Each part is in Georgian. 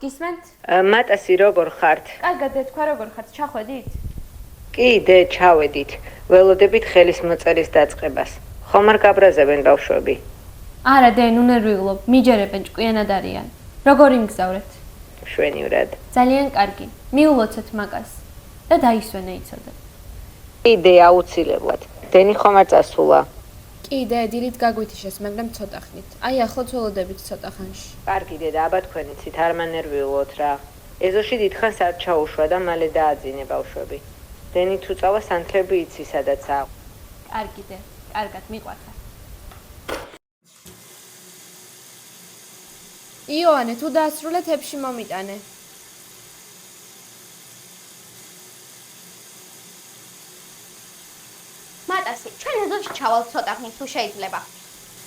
გისმენთ? მატასი როგორ ხართ? კარგად თქვა როგორ ხართ, ჩახვედით? კი, ჩავედით. ველოდებით ხელის მოწერის დაწყებას. ხომ არ გაბრაზებენ ბავშვები? არა, უნერვიულობ, მიჯერებენ ჭკვიანად არიან. როგორ იმგზავრეთ? შვენივრად. ძალიან კარგი. მიულოცეთ მაგას და დაისვენე იცოდე. კი, აუცილებლად. დენი ხომ არ წასულა? კი, დილით გაგვითიშეს, მაგრამ ცოტა ხნით. აი, ახლა ცოლოდებით ცოტა ხანში. კარგი, აბა თქვენიცით არ მანერვიულოთ რა. ეზოში დიდხანს არ ჩაუშვა და მალე დააძინე ბავშვები. დენი თუ წავა სანთლები იცი, სადაცაა. კარგი, კარგად მიყვარხარ. იოანე, თუ დაასრულე თებში მომიტანე. მატასი, ჩვენ ეზოში ჩავალ ცოტა ხნით თუ შეიძლება.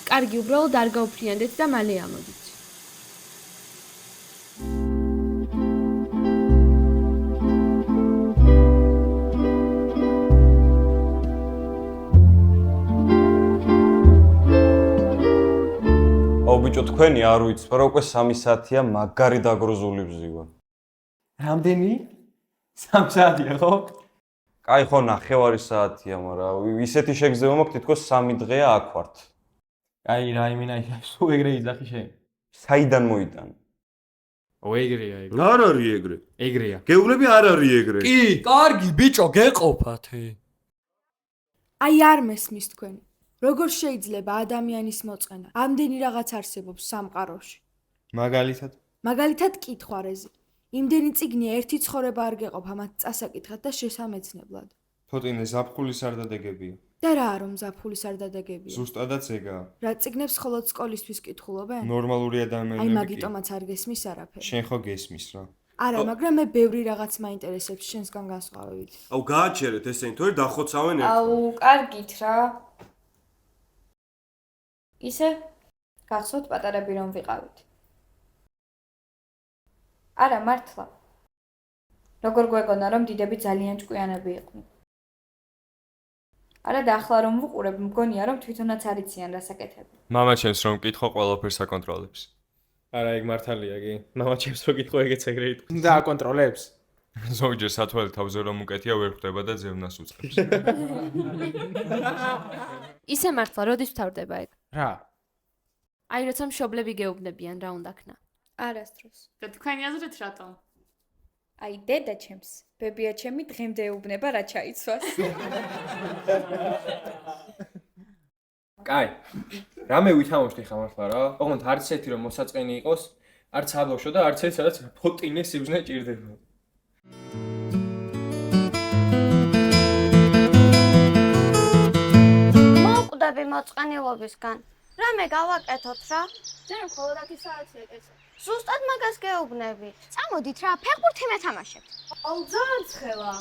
კარგი, უბრალოდ არ გაუფრიანდეთ და მალე ამოდით. ბიჭო, თქვენი არ ვიცი, რა უკვე 3 საათია მაგარი დაგროზული ვზივარ. რამდენი? 3 საათია, ხო? კაი, ხო, 9 საათია, მაგრამ ისეთი შეგრძნება მაქვს, თითქოს 3 დღეა აქ ვართ. კაი, რაიმინა, სულ ეგრე იძახი შენ. საიდან მოიტანე? ეგრეა, ეგრე. არ არის ეგრე. ეგრეა. გეუბნები არ არის ეგრე. კი, კარგი, ბიჭო, გეყოფათი. აი არ მესმის თქვენი. როგორ შეიძლება ადამიანის მოწყენა? ამდენი რაღაც არსებობს სამყაროში. მაგალითად კითხვარეზი. იმდენი წიგნია ერთი ცხოვრება არ გეყოფ ამათ წასაკითხად და შესამეცნებლად. თოთინე ზაფხულის არ დადეგებია. და რა რომ ზაფხულის არ დადეგებია? ზუსტადაც ეგაა. რა წიგნებს მხოლოდ სკოლისთვის კითხულობენ? ნორმალური ადამიანები. აი მაგიტომაც არ გესმის არაფერი. შენ ხო გესმის რა. არა, მაგრამ მე ბევრი რაღაც მაინტერესებს შენსგან განსხვავებით. აუ გააჩერეთ ესენი თუ არ დახოცავენ ერთად. აუ, კარგით რა. ისე გახსოვთ პატარები რომ ვიყავით. არა, მართლა. როგორ გვეგონა რომ დიდები ძალიან ჭკვიანები იყვნენ. არა და ახლა რომ ვუყურებ, მგონია რომ თვითონაც არიციან რასაკეთებენ. მამა ჩემს რომ მკითხო ყველაფერს აკონტროლებს. არა, ეგ მართალია, კი. მამა ჩემს რო კითხო, ეგეც ეგრე იტყვის. და აკონტროლებს. ზოგჯერ სათვალე თავზე რომ უკეთია ვერ ხვდება და ძევნას უწყებს. ისე მართლა, როდის ვთავრდება ეგ? რა? აი, როცა მშობლები გეუბნებიან რა უნდა ქნა. არასდროს. და თქვენი აზრით რატომ? აი, დედა ჩემს, ბებია ჩემი დღემდე ეუბნება რა ჩაიცვას. კაი. რამე ვითამაშდი ხა მართლა რა? ოღონდ არც ერთი რომ მოსაწყენი იყოს, არც აბოშო და არც ერთი სადაც ფოტინე სიბზნე ჭირდება. მოკვდები მოწყენილობისგან. რამე გავაკეთოთ რა? ჯერ მხოლოდ 10 საათია კეცა. ზუსტად მაგას გეუბნებით. წამოდით რა, ფეხბურთი მეთამაშებთ. აუ, ძალიან ცხელა.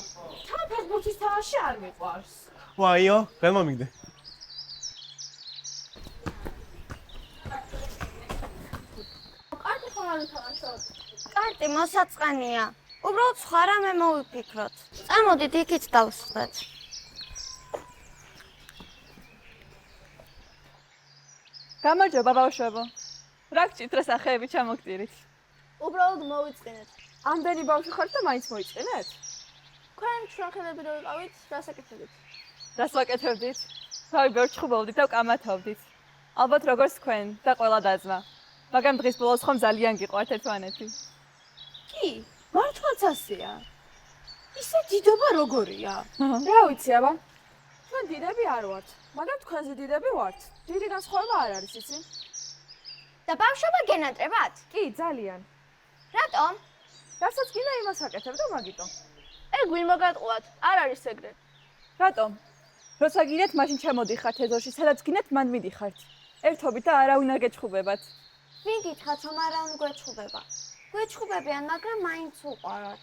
თან ფეხბურთის თამაში არ მიყვარს. ვაიო, ვერ მომიგდე. კარტი ხომ არ უთამაშოთ? კარტი მოსაწყენია. უბრალოდ სხვა რამე მოვიფიქროთ. წამოდით იქით დავსხდეთ. გამარჯობა ბავშვებო. რა გჭირთ რა სახეები ჩამოგწირით? უბრალოდ მოვიწყინეთ. ამდენი ბავშვი ხართ და მაინც მოიწყინეთ? თქვენ შრომხელები რო ვიყავით, რას აკეთებდით? რას ვაკეთებდით? თავი ბევრ ჩხუბობდით და ვკამათობდით. ალბათ როგორც თქვენ და ყველა დაძმა. მაგრამ დღის ბოლოს ხომ ძალიან გიყვართ ერთმანეთი. კი, მართლაც ასეა. ისე დიდობა როგორია? რა ვიცი აბა. ჩვენ დიდები არ ვართ, მაგრამ თქვენზე დიდები ვართ. დიდი განსხვავება არ არის, იცი? და ბავშვობა გენატრებათ? კი, ძალიან. რატომ? რასაც გინდა იმას აკეთებ და მაგიტომ. ეგ ვინ მოგატყუათ? არ არის ეგრე. რატომ? როცა გინდათ, მაშინ ჩამოდიხართ ეზოში, სადაც გინდათ, მან მიდიხართ. ერთობით და არავინ არ გეჩხუბებათ. ვინ გითხრათ რომ არავინ გვეჩხუბება? გვეჩხუბებიან, მაგრამ მაინც უყვართ.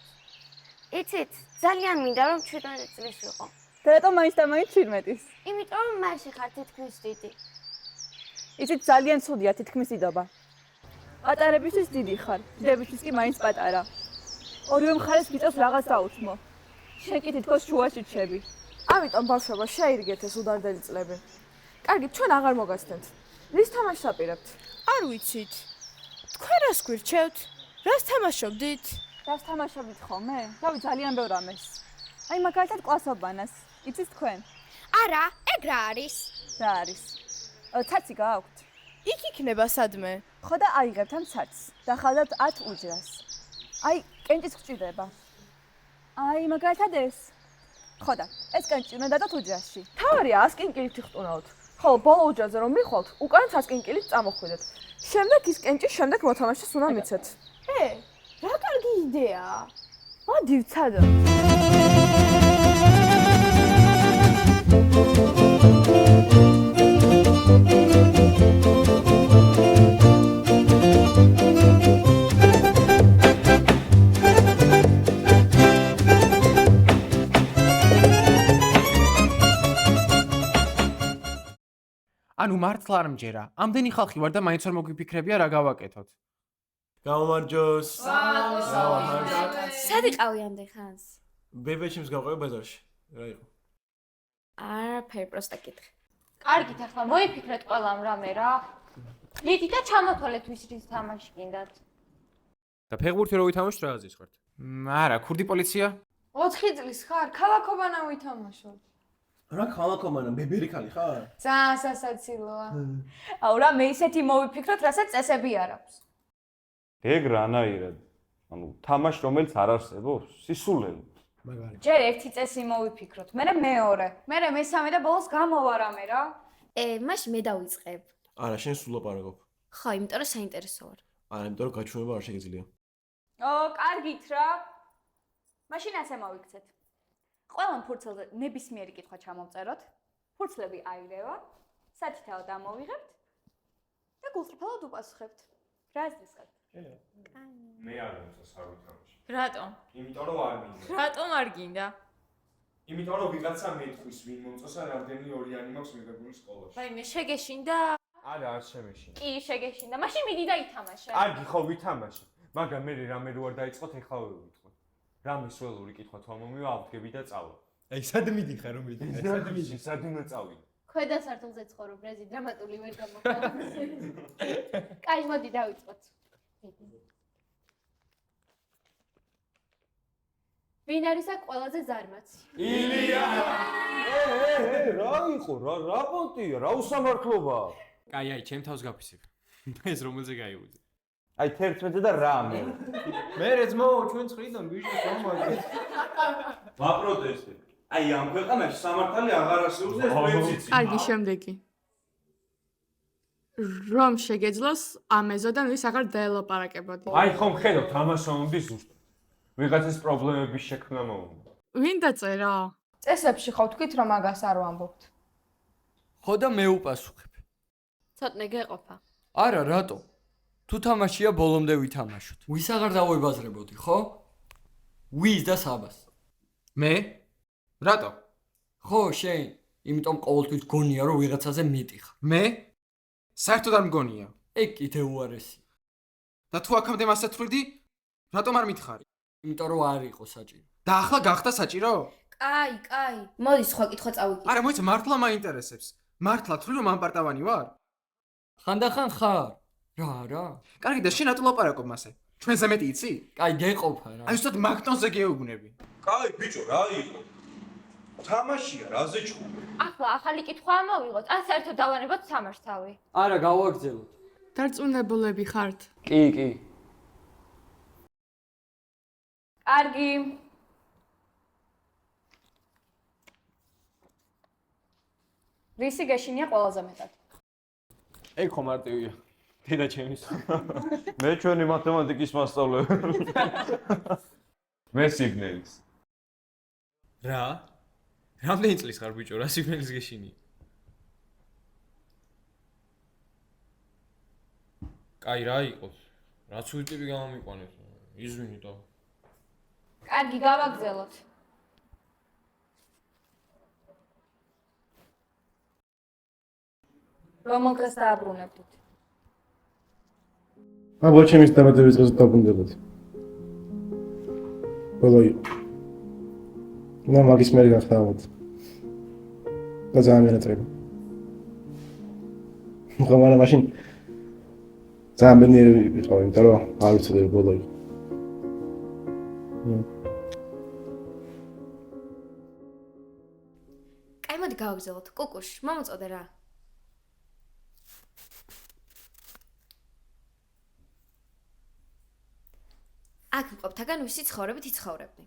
იცით, ძალიან მინდა რომ 17 წლის ვიყო. და რატომ მაინც და მაინც 17-ის? იმიტომ რომ მასში ხარ თითქმის დიდი. იცით, ძალიან ცუდია თითქმის დიდობა. პატარებისთვის დიდი ხარ, დებისთვის კი მაინც პატარა. ორივე მხარეს გიწევს რაღაც დაუთმო. შენ კი თითქოს შუაში რჩები. ამიტომ ბავშვობა შეირგეთ ეს უდარდელი წლები. კარგი, ჩვენ აღარ მოგასცდენთ. რის თამაშს აპირებთ? არ ვიცით. თქვენ რას გვირჩევთ? რას თამაშობდით? რას თამაშობთ ხოლმე? რავი, ძალიან ბევრ ამეს. აი მაგალითად კლასობანას. იცით თქვენ? არა, ეგ რა არის? რა არის? ცაცი გააქვთ? იქ იქნება სადმე. ხო და აიღებთ ამ ცაცს. დახალდათ 10 უჯრას. აი, კენჭის გჭირდება. აი მაგალითად ეს. ხო და ეს კენჭი უნდა დადოთ უჯრაში. თავარია 100 კინკილით იხტუნავთ. ხოლო ბოლო უჯრაზე რომ მიხვალთ, უკან 100 კინკილით წამოხვიდეთ. შემდეგ ის კენჭი შემდეგ მოთამაშეს უნდა მიცეთ. რა კარგი იდეაა. მოდი ვცადო. ანუ მართლა არ მჯერა. ამდენი ხალხი ვარ და მაინც არ მოგვიფიქრებია რა გავაკეთოთ. გამარჯოს. სად იყავი ამდენ ხანს? ბებეში მსგავყავი ბაზარში. რა იყო? არაფერი, პროსტა კითხე. კარგით, ახლა მოიფიქრეთ ყველამ რამე რა. დიდი და ჩამოთვალეთ ვის რის თამაში გინდათ. და ფეხბურთი რო ვითამაშოთ რა აზრის ხართ? არა, ქურდი პოლიცია? 4 წლის ხარ, ქალაქობანა ვითამაშო. რა ქალაქომანა ბებერი ხალი ხარ? ძალიან სასაცილოა. აუ რა მე ისეთი მოვიფიქროთ, რასაც წესები არ აქვს. ეგ რანაირად? ანუ თამაში რომელიც არ არსებობს, სისულელი. მაგარი. ჯერ ერთი წესი მოვიფიქროთ, მერე მეორე, მერე მესამე და ბოლოს გამოვარამე რა. მაშინ მე დავიწყებ. არა, შენ სულ ლაპარაკობ. ხო, იმიტომ რომ საინტერესო ვარ. არა, იმიტომ რომ გაჩვენება არ შეგიძლია. კარგით რა. მაშინ ასე მოვიქცეთ. ყველამ ფურცელზე ნებისმიერი კითხვა ჩამოვწეროთ. ფურცლები აირევა, სათითაოდ ამოვიღებთ და გულწრფელად უპასუხებთ. რა აზრის ხართ? მე არ მომწონს არ ვითამაშე. რატომ? იმიტომ რომ არ მინდა. რატომ არ გინდა? იმიტომ რომ ვიღაცა მეტყვის ვინ მომწონს და რამდენი ორიანი მაქვს მიღებული სკოლაში. რაიმე შეგეშინდა? არა, არ შემეშინ. კი, შეგეშინდა. მაშინ მიდი და ითამაშე. კარგი, ხო ვითამაშე. მაგრამ მე რამე რო არ დაიწყოთ, ეხლა ვერ ვიტყვი. რამე სველური კითხვა თუ მომივა, ავდგები და წავა. აი, სად მიდიხარ რომ მიდიხარ? სად უნდა წავიდე? ქვედა სართულზე ცხოვრობ, რეზი დრამატული ვერ გამოყვა. კაი, მოდი დავიწყოთ. ვინ არის აქ ყველაზე ზარმაცი? ილია! რა იყო? რა პონტია? რა უსამართლობაა? კაი, აი, ჩემ თავს გაფისებ. ეს რომელზე გაიუძე? აი 11-ზე და რა მე? მე ძმო, ჩვენ ხრიდან ბიჭებს რომ მაგეთ. ვაპროტესტე. აი ამ ქვეყანაში სამართალი აღარ არსებობს და ეს მეციცი. კარგი, შემდეგი. რომ შეგეძლოს ამეზოდან ვის აღარ დაელაპარაკებოდი. აი ხომ ხედავთ ამას მომდის ზუსტ. ვიღაცას პრობლემების შექმნა მოუნდა. ვინ დაწერა? წესებში ხო თქვით რომ მაგას არ ვამბობთ. ხო და მე უპასუხებ. ცოტნე გეყოფა. არა, რატო? თუ თამაშია ბოლომდე ვითამაშოთ. ვის აღარ დავუებაზრებოდი, ხო? ვის და საბას? მე? რატო? ხო, შენ. იმიტომ ყოველთვის გონია რომ ვიღაცაზე მიტიხარ. მე? საერთოდ არ მგონია. ეგ კიდე უარესი. და თუ აქამდე მასე თვლიდი, რატომ არ მითხარი? იმიტომ რომ არ იყო საჭირო. და ახლა გახდა საჭირო? კაი. მოდი სხვა კითხვა წავიკითხე. არა, მოიცა მართლა მაინტერესებს. მართლა თვლი რომ ამპარტავანი ვარ? ხანდახან ხარ. რა? კარგი და შენ რატო ლაპარაკობ მასე? ჩვენზე მეტი იცი? კაი, გეყოფა რა. აი უბრალოდ მაგნონზე გეუბნები. კაი, ბიჭო, რა იყო? თამაშია, რაზე ჩხუბე? ახლა ახალი კითხვა ამოვიღოთ, ან საერთოდ დავანებოთ სამართავი. არა, გავაგზავნოთ. დარწმუნებულები ხართ? კი. კარგი. რისი გეშინია ყველაზე მეტად? ეგ ხო მარტივია. დედა ჩემის. მე ჩვენი მათემატიკის მასწავლებელი. მე სიგნელის. რა? რამდენი წლის ხარ ბიჭო, რა სიგნელის გეშინია? კაი, რა იყოს? რაც უი ტიპი გამომიყვანეთ. იზვინი და. კარგი, გავაგზავნოთ. რომელ დღეს დააბრუნებდით? აბა ჩემის დამატების დღეს დაბრუნდებოდი. ბოლო იყო. და მაგის მერე გახთავოთ. და ძალიან მენატრება. მაგრამ მაშინ ძალიან მენერვი ვიყავი, იმიტომ რომ არ ვიცოდი ბოლო იყო. კაი, მოდი გავაგზავნოთ. კუკუშ, მომწოდე რა. აქ მყოფთაგან ვისი ცხოვრებით იცხოვრებდი.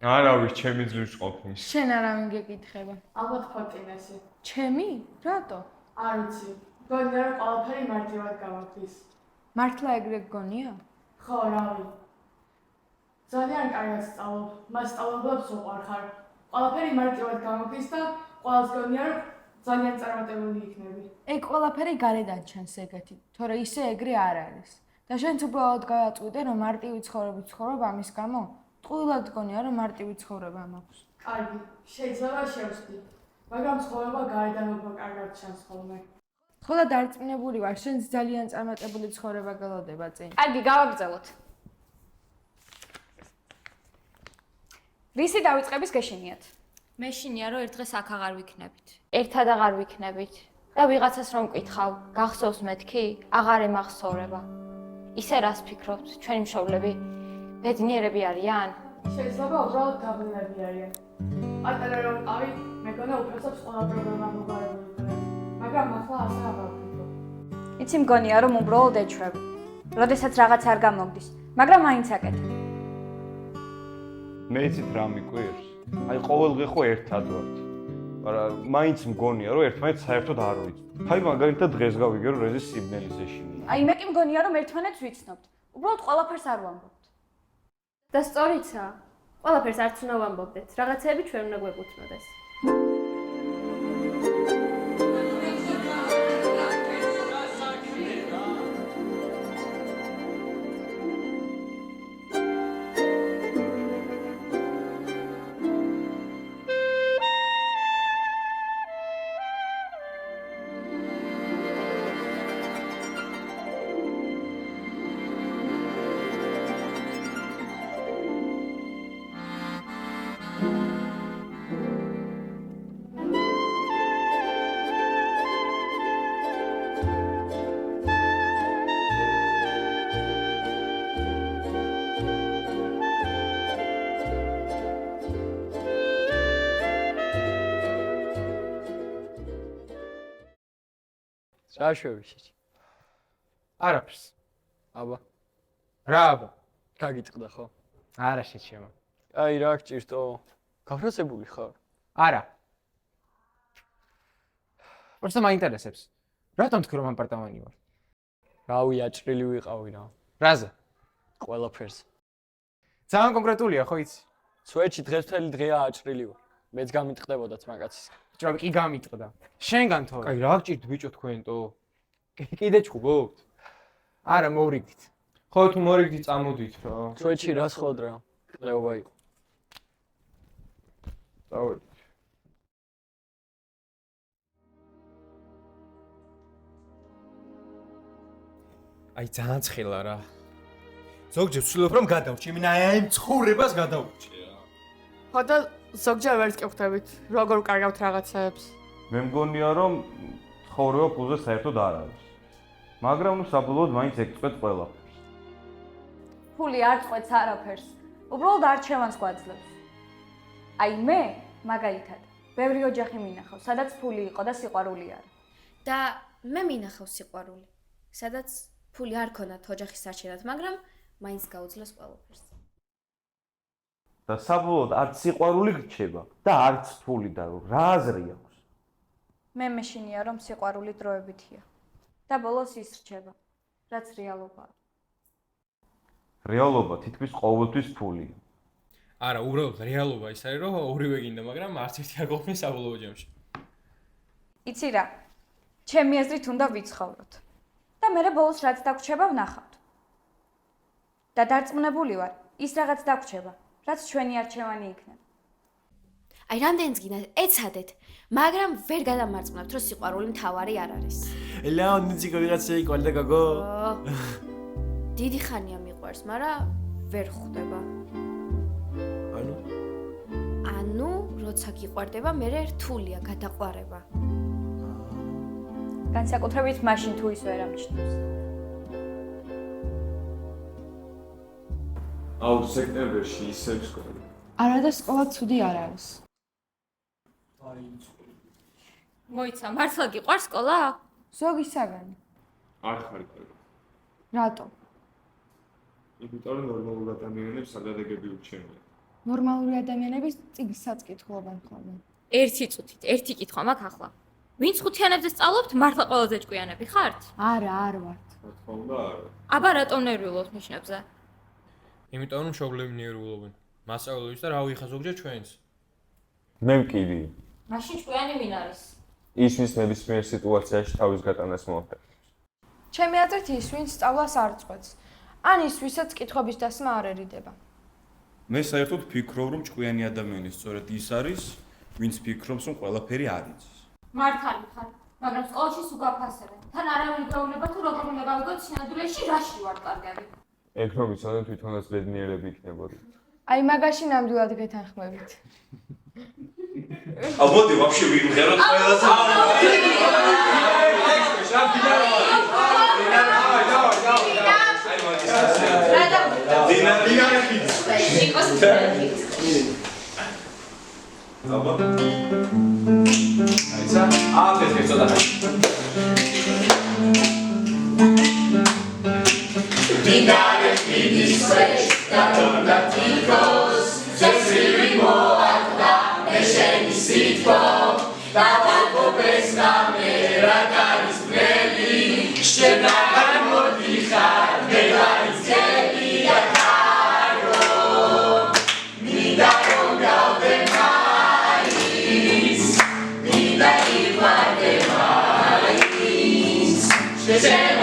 არავის ჩემი ძლივს ყოფნის. შენ არავინ გეკითხება. ალბათ ფოტინესი. ჩემი? რატო? არ ვიცი. გონია რომ ყველაფერი მარტივად გავაკეთეს. მართლა ეგრე გგონია? ხო, რავი. ძალიან კარგად სწავლობ. მას სწავლობებს უყვარხარ. ყველაფერი მარტივად გამოგდის და ყველას გონია რომ ძალიან წარმატებული იქნები. ეგ ყველაფერი გარედან ჩანს ეგეთი, თორე ისე ეგრე არ არის. და შენც უბრალოდ გააწყვიტე რომ მარტივი ცხოვრებით ცხოვრობ ამის გამო? ტყუილად გონია რომ მარტივი ცხოვრება მაქვს. კარგი, შეიძლება შევსდი. მაგრამ ცხოვრება გარედან უფრო კარგად ჩანს ხოლმე. ხოლმე დარწმუნებული ვარ, შენც ძალიან წარმატებული ცხოვრება გელოდება წინ. კარგი, გავაგზავნოთ. რისი დავიწყების გეშინიათ? მეშინია რომ ერთ დღეს აქ აღარ ვიქნებით. ერთად აღარ ვიქნებით. და ვიღაცას რომ მკითხავ, გახსოვს მეთქი? აღარ ემახსოვრება. ისე რას ფიქრობთ, ჩვენი მშობლები ბედნიერები არიან? შეიძლება უბრალოდ გაბნელები არიან. პატარა რომ ყავი, მეგონა უფროსებს ყველა პრობლემა მოგვარებული იყვნენ. მაგრამ ახლა ასე აღარ ვფიქრობ. იცი მგონია რომ უბრალოდ ეჩვევ. როდესაც რაღაც არ გამოგდის, მაგრამ მაინც აკეთებ. მე იცით რა მიკვირს? აი ყოველდღე ხო ერთად ვართ. მაგრამ მაინც მგონია რომ ერთმანეთს საერთოდ არ ვიცნობ. აი მაგალითად დღეს გავიგე რომ რეზის სიბნელის ეშინია. აი მე კი მგონია რომ ერთმანეთს ვიცნობთ. უბრალოდ ყველაფერს არ ვამბობთ. და სწორიცაა. ყველაფერს არც უნდა ვამბობდეთ. რაღაცეები ჩვენ უნდა გვეკუთვნოდეს. რა შევიშით? არაფერს. აბა. რა აბა? გაგიტყდა ხო? არა შეჩემო. აი რა გჭირთო? გაფროსებული ხარ? არა. просто მაინტერესებს. რატომ თქვი რომ აპარტამანი ვარ? რავი, აჭრილი ვიყავი რა. რაზე? ყველაფერს. ძალიან კონკრეტულია ხო იცი? სვეტში დღეს მთელი დღეა აჭრილი ვარ. მეც გამიტყდებოდაც მაგაცის. ჭრა კი გამიტყდა. შენგან თორე. აი რა გჭირთ ბიჭო თქვენტო? კიდე ჩხუბობთ? არა, მოვრიგდით. ხო თუ მოვრიგდით წამოდით რა. სვეტში რა სხოდ რა? ყლეობა იყო. წავედი. აი ძალიან ცხელა რა. ზოგჯერ ვცდილობ რომ გადავრჩი, მინდა აი ცხოვრებას გადავრჩი რა. ხო და ზოგჯერ ვერც კი ხვდებით, როგორ ვკარგავთ რაღაცებს. მე მგონია რომ ცხოვრება ფულზე საერთოდ არ არის. მაგრამ ნუ საბოლოოდ მაინც ეკწვეთ ყველაფერს. ფული არ წყვეტს არაფერს. უბრალოდ არჩევანს გვაძლევს. აი მე, მაგალითად, ბევრი ოჯახი მინახავს, სადაც ფული იყო და სიყვარული არა. და მე მინახავს სიყვარული, სადაც ფული არ ქონათ ოჯახის სარჩენად, მაგრამ მაინც გაუძლეს ყველაფერს. და საბოლოოდ არც სიყვარული გრჩება და არც ფული და რა აზრი აქვს? მე მეშინია რომ სიყვარული დროებითია. და ბოლოს ის რჩება, რაც რეალობაა. რეალობა თითქმის ყოველთვის ფულია. არა, უბრალოდ რეალობა ის არის, რომ ორივე გინდა, მაგრამ არც ერთი არ გყოფნის საბოლოო ჯამში. იცი რა? ჩემი აზრით უნდა ვიცხოვროთ. და მე ბოლოს რაც დაგვრჩება ვნახავთ. და დარწმუნებული ვარ, ის რაღაც დაგვრჩება, რაც ჩვენი არჩევანი იქნება. აი რამდენიც გინდა ეცადეთ, მაგრამ ვერ გადამარწმუნებთ, რომ სიყვარული მთავარი არ არის. ლეონიძი ვიღაცა იყვალდა გოგო. დიდი ხანია მიყვარს, მაგრამ ვერ ხვდება. ანუ, როცა გიყვარდება, მე რთულია გადაყვარება. განსაკუთრებით მაშინ თუ ის ვერ ამჩნევს. აუ სექტემბერში ისევ სკოლა. არა და სკოლა ცუდი არ არის. მოიცა, მართლა გიყვარს სკოლა? ზოგისაგან. არ ხარ კარგი. რატო? იმიტომ რომ ნორმალურ ადამიანებს სადადეგები ურჩევნია. ნორმალური ადამიანების წიგნსაც კითხულობენ ხოლმე. ერთი წუთით, ერთი კითხვა მაქვს ახლა. ვინც ხუთიანებზე სწავლობთ, მართლა ყველაზე ჭკვიანები ხართ? არა, არ ვართ. რა თქმა უნდა არა. აბა რატომ ნერვიულობთ ნიშნებზე? იმიტომ რომ მშობლები ნერვიულობენ. მასწავლებლებს და რა ვიხა ზოგჯერ ჩვენს. მე მკიდი. მაშინ ჭკვიანი ვინ არის? ის ვის ნებისმიერ სიტუაციაში თავის გატანას მოახერხებს. ჩემი აზრით ის ვინც სწავლას არ წყვეტს. ან ის ვისაც კითხების დასმა არ ერიდება. მე საერთოდ ფიქრობ, რომ ჭკვიანი ადამიანი სწორედ ის არის, ვინც ფიქრობს, რომ ყველაფერი არ იცის. მართალი ხარ, მაგრამ სკოლაში სულ გაფასებენ. თან არავინ გაუნება თუ როგორ უნდა გავიგოთ სინამდვილეში რაში ვარ კარგები. ეგ რომ იცოდე თვითონაც ბედნიერები იქნებოდი. აი მაგაში ნამდვილად გეთანხმებით. А вот и вообще вимღეროთ ყველაზე. Yeah.